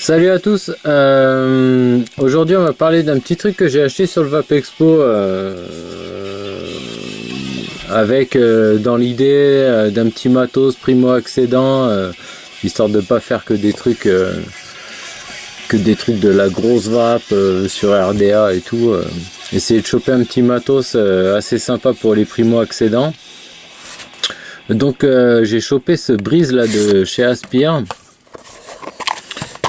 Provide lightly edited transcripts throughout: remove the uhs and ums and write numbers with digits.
Salut à tous, aujourd'hui on va parler d'un petit truc que j'ai acheté sur le Vape Expo avec dans l'idée d'un petit matos primo-accédant, histoire de pas faire que des trucs de la grosse vape sur RDA et tout, essayer de choper un petit matos assez sympa pour les primo-accédants. Donc j'ai chopé ce Breeze là de chez Aspire.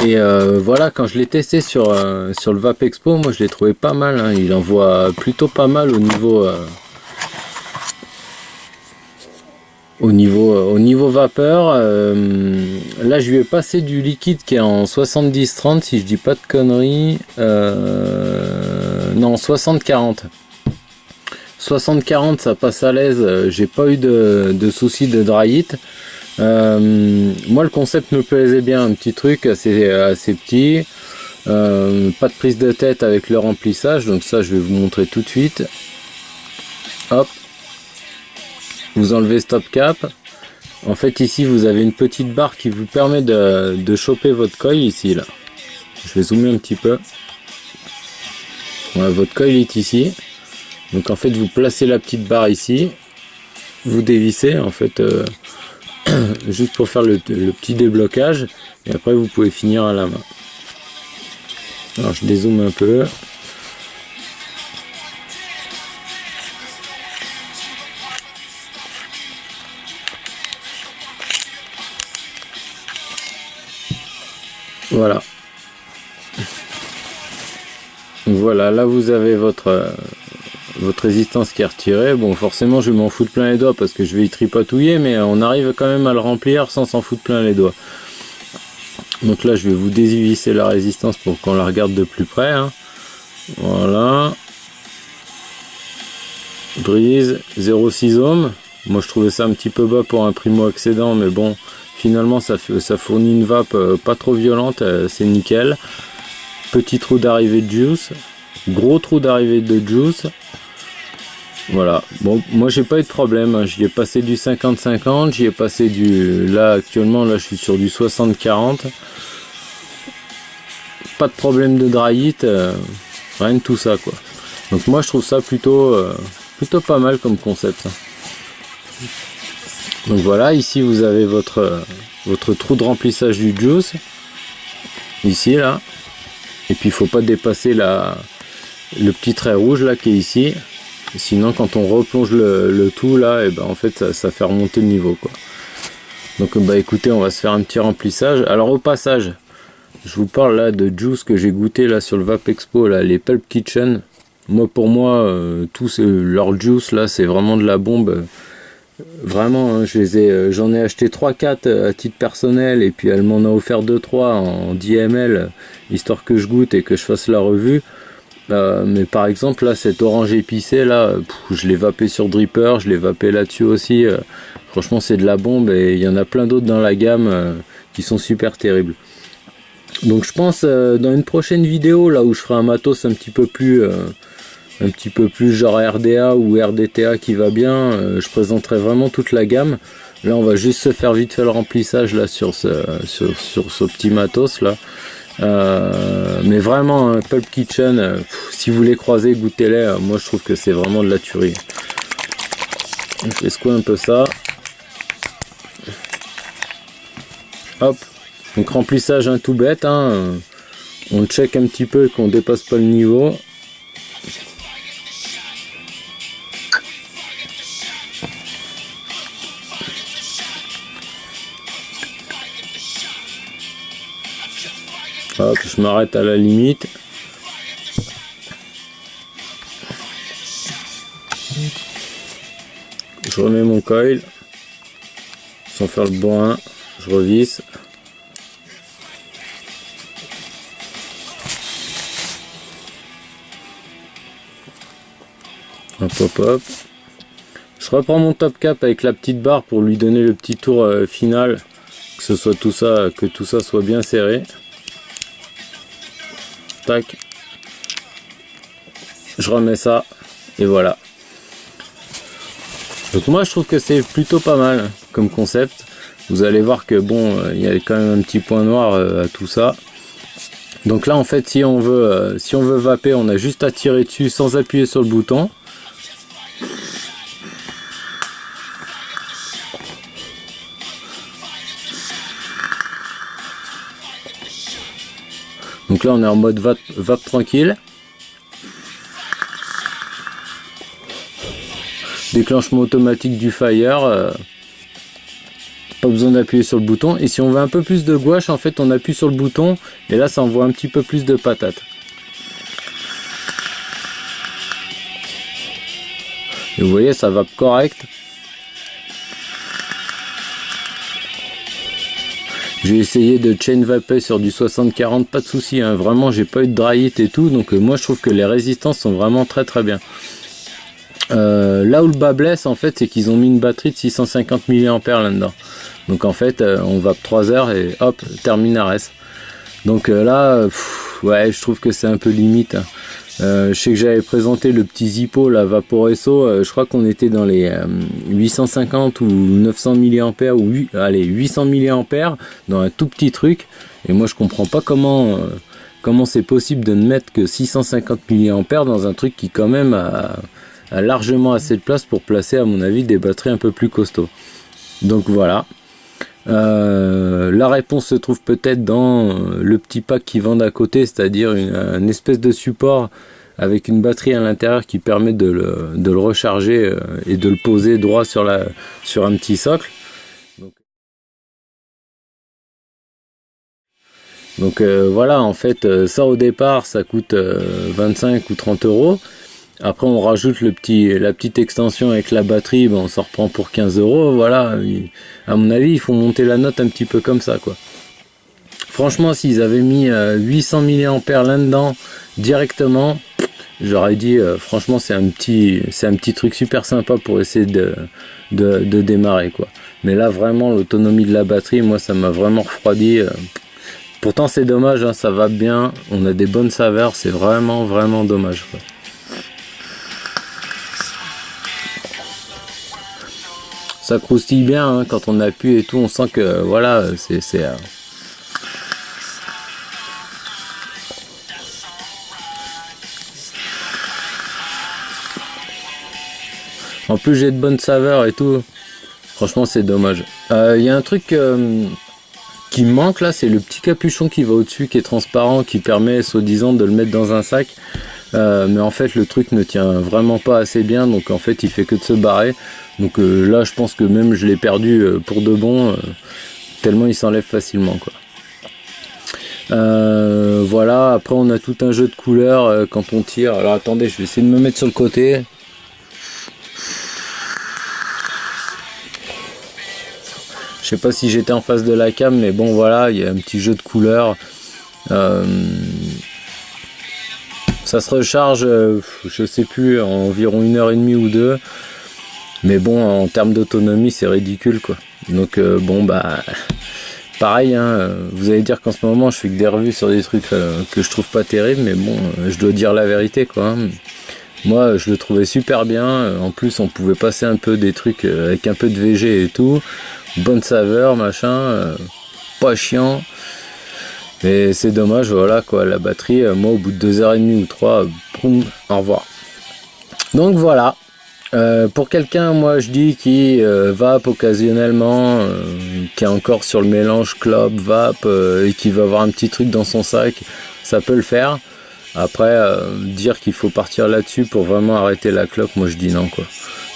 Et voilà, quand je l'ai testé sur le Vape Expo, moi je l'ai trouvé pas mal, hein. Il envoie plutôt pas mal au niveau vapeur. Là je lui ai passé du liquide qui est en 70-30 si je dis pas de conneries. Non, 60-40. 60-40 ça passe à l'aise, j'ai pas eu de soucis de dry heat. Moi le concept me plaisait bien, un petit truc assez petit, pas de prise de tête avec le remplissage, donc ça je vais vous montrer tout de suite. Hop, vous enlevez stop cap. En fait ici vous avez une petite barre qui vous permet de choper votre coil ici là. Je vais zoomer un petit peu. Voilà, votre coil est ici. Donc en fait vous placez la petite barre ici, vous dévissez en fait juste pour faire le petit déblocage, et après vous pouvez finir à la main. Alors je dézoome un peu. Voilà. Voilà, là vous avez votre résistance qui est retirée. Bon, forcément je m'en fous plein les doigts parce que je vais y tripatouiller, mais on arrive quand même à le remplir sans s'en foutre plein les doigts. Donc là je vais vous dévisser la résistance pour qu'on la regarde de plus près, hein. Voilà, Breeze 0,6 ohms. Moi je trouvais ça un petit peu bas pour un primo accédant, mais bon, finalement ça fournit une vape pas trop violente, c'est nickel. Petit trou d'arrivée de juice, gros trou d'arrivée de juice. Voilà, bon, moi j'ai pas eu de problème, hein. J'y ai passé du 50-50, j'y ai passé là actuellement, là je suis sur du 60-40. Pas de problème de dry heat, rien de tout ça quoi. Donc moi je trouve ça plutôt pas mal comme concept. Donc voilà, ici vous avez votre trou de remplissage du juice, ici là. Et puis il faut pas dépasser le petit trait rouge là qui est ici. Sinon quand on replonge le tout là, et ben en fait ça fait remonter le niveau quoi. Donc bah écoutez, on va se faire un petit remplissage. Alors au passage, je vous parle là de juice que j'ai goûté là sur le Vape Expo là, les Pulp Kitchen. Moi pour moi tous leurs juice là c'est vraiment de la bombe. Vraiment, hein, j'en ai acheté 3-4 à titre personnel, et puis elle m'en a offert 2-3 en 10 ml histoire que je goûte et que je fasse la revue. Mais par exemple là cette orange épicée là, je l'ai vapé sur Dripper, je l'ai vapé là-dessus aussi. Franchement c'est de la bombe, et il y en a plein d'autres dans la gamme qui sont super terribles. Donc je pense dans une prochaine vidéo là où je ferai un matos un petit peu plus genre RDA ou RDTA qui va bien, je présenterai vraiment toute la gamme. Là on va juste se faire vite fait le remplissage là sur ce petit matos là. Mais vraiment un Pulp Kitchen, si vous les croisez, goûtez-les. Moi je trouve que c'est vraiment de la tuerie. Je vais secouer un peu ça. Hop, donc remplissage tout bête, hein. On check un petit peu qu'on dépasse pas le niveau. Hop, je m'arrête à la limite. Je remets mon coil sans faire le bourrin, je revisse. Hop hop hop. Je reprends mon top cap avec la petite barre pour lui donner le petit tour final, que ce soit que tout ça soit bien serré. Tac, je remets ça et voilà. Donc moi je trouve que c'est plutôt pas mal comme concept. Vous allez voir que bon, il y a quand même un petit point noir à tout ça. Donc là en fait si on veut vaper, on a juste à tirer dessus sans appuyer sur le bouton. Donc là on est en mode vape tranquille. Déclenchement automatique du fire. Pas besoin d'appuyer sur le bouton. Et si on veut un peu plus de gouache, en fait on appuie sur le bouton et là ça envoie un petit peu plus de patates. Et vous voyez, ça vape correct. J'ai essayé de chain vaper sur du 60-40, pas de souci, hein. Vraiment j'ai pas eu de dry hit et tout, donc moi je trouve que les résistances sont vraiment très très bien. Là où le bas blesse en fait, c'est qu'ils ont mis une batterie de 650 mAh là-dedans. Donc en fait on vape 3 heures et hop, termine Ares. Donc là, ouais, je trouve que c'est un peu limite, hein. Je sais que j'avais présenté le petit Zippo, la Vaporesso, je crois qu'on était dans les 850 ou 900 mAh ou 800 mAh dans un tout petit truc. Et moi je comprends pas comment c'est possible de ne mettre que 650 mAh dans un truc qui quand même a largement assez de place pour placer à mon avis des batteries un peu plus costauds. Donc voilà. La réponse se trouve peut-être dans le petit pack qu'ils vendent à côté, c'est-à-dire une espèce de support avec une batterie à l'intérieur qui permet de le recharger et de le poser droit sur un petit socle. Donc voilà, en fait ça au départ ça coûte 25 ou 30 euros. Après on rajoute la petite extension avec la batterie, on s'en reprend pour 15 euros. Voilà, à mon avis il faut monter la note un petit peu comme ça quoi. Franchement s'ils avaient mis 800 mAh là-dedans directement, j'aurais dit franchement c'est un petit truc super sympa pour essayer de démarrer quoi. Mais là vraiment l'autonomie de la batterie, moi ça m'a vraiment refroidi. Pourtant c'est dommage, hein, ça va bien, on a des bonnes saveurs, c'est vraiment vraiment dommage quoi. Ça croustille bien hein, quand on appuie et tout, on sent que voilà, c'est en plus j'ai de bonnes saveurs et tout. Franchement c'est dommage. Il y a un truc qui me manque là, c'est le petit capuchon qui va au-dessus, qui est transparent, qui permet soi-disant de le mettre dans un sac. Mais en fait le truc ne tient vraiment pas assez bien, donc en fait il fait que de se barrer. Donc là je pense que même je l'ai perdu pour de bon, tellement il s'enlève facilement quoi. Voilà, après on a tout un jeu de couleurs quand on tire. Alors attendez, je vais essayer de me mettre sur le côté. Je sais pas si j'étais en face de la cam, mais bon voilà, il y a un petit jeu de couleurs. Ça se recharge, je sais plus, environ 1h30 ou 2. Mais bon, en termes d'autonomie, c'est ridicule quoi. Donc bon bah pareil, hein, vous allez dire qu'en ce moment je fais que des revues sur des trucs que je trouve pas terribles, mais bon, je dois dire la vérité quoi. Hein. Moi je le trouvais super bien, en plus on pouvait passer un peu des trucs avec un peu de VG et tout, bonne saveur, machin, pas chiant. Et c'est dommage, voilà quoi, la batterie, moi au bout de 2h30 ou 3, boum, au revoir. Donc voilà. Pour quelqu'un, moi je dis qui vape occasionnellement, qui est encore sur le mélange clope, vape et qui va avoir un petit truc dans son sac, ça peut le faire. Après, dire qu'il faut partir là-dessus pour vraiment arrêter la clope, moi je dis non quoi.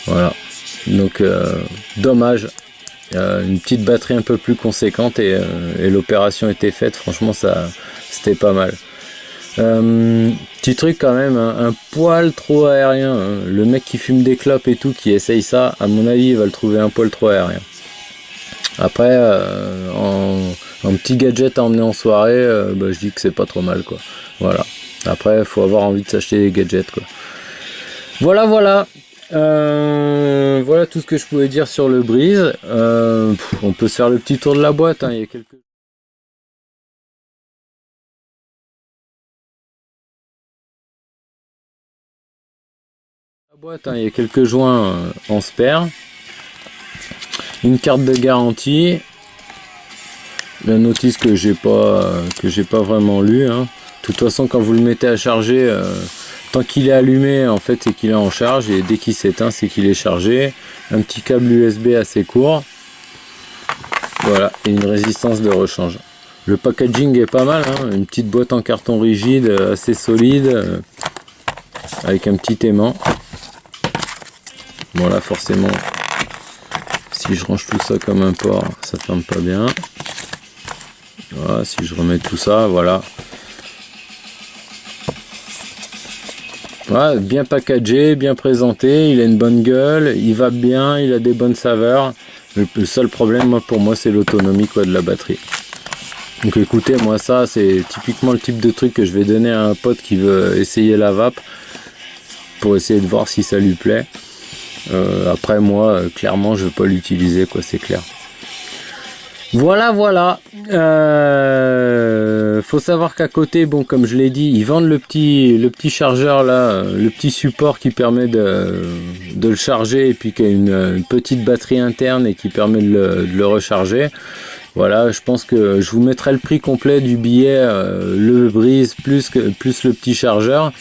Voilà. Donc dommage. Une petite batterie un peu plus conséquente et l'opération était faite. Franchement, c'était pas mal. Petit truc quand même, un poil trop aérien. Hein. Le mec qui fume des clopes et tout, qui essaye ça, à mon avis, il va le trouver un poil trop aérien. Après, en petit gadget à emmener en soirée, je dis que c'est pas trop mal, quoi. Voilà. Après, faut avoir envie de s'acheter des gadgets, quoi. Voilà. Voilà tout ce que je pouvais dire sur le Breeze. On peut se faire le petit tour de la boîte. Hein. Il y a quelques... il y a quelques joints en spare, une carte de garantie, la notice que j'ai pas vraiment lu, hein. toute façon, quand vous le mettez à charger, tant qu'il est allumé, en fait, c'est qu'il est en charge. Et dès qu'il s'éteint, c'est qu'il est chargé. Un petit câble USB assez court. Voilà, et une résistance de rechange. Le packaging est pas mal, hein, une petite boîte en carton rigide, assez solide, avec un petit aimant. Bon là, forcément, si je range tout ça comme un porc, ça ferme pas bien. Voilà, si je remets tout ça, voilà. Voilà, bien packagé, bien présenté, il a une bonne gueule, il va bien, il a des bonnes saveurs. Le seul problème, pour moi, c'est l'autonomie de la batterie. Donc écoutez, moi ça, c'est typiquement le type de truc que je vais donner à un pote qui veut essayer la vape pour essayer de voir si ça lui plaît. Après moi, clairement, je veux pas l'utiliser, c'est clair. Voilà. Faut savoir qu'à côté, bon, comme je l'ai dit, ils vendent le petit chargeur là, le petit support qui permet de le charger et puis qui a une petite batterie interne et qui permet de le recharger. Voilà, je pense que je vous mettrai le prix complet du billet, le brise plus le petit chargeur.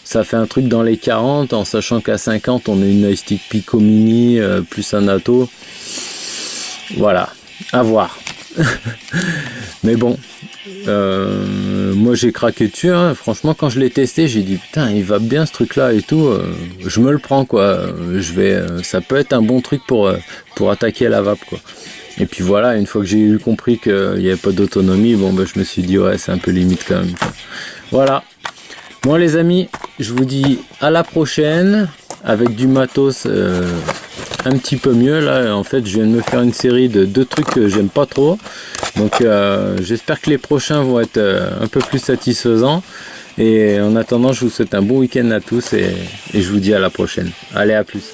Ça fait un truc dans les 40, en sachant qu'à 50 on a une iStick Pico Mini plus un Atto. Voilà, à voir. Mais bon, moi j'ai craqué dessus, hein. Franchement quand je l'ai testé j'ai dit putain il va bien ce truc là et tout, je me le prends ça peut être un bon truc pour attaquer la vape Et puis voilà, une fois que j'ai eu compris qu'il n'y avait pas d'autonomie, je me suis dit ouais c'est un peu limite quand même. Voilà. Bon les amis, je vous dis à la prochaine avec du matos un petit peu mieux. Là en fait je viens de me faire une série de 2 trucs que j'aime pas trop. Donc j'espère que les prochains vont être un peu plus satisfaisants. Et en attendant je vous souhaite un bon week-end à tous et je vous dis à la prochaine. Allez, à plus.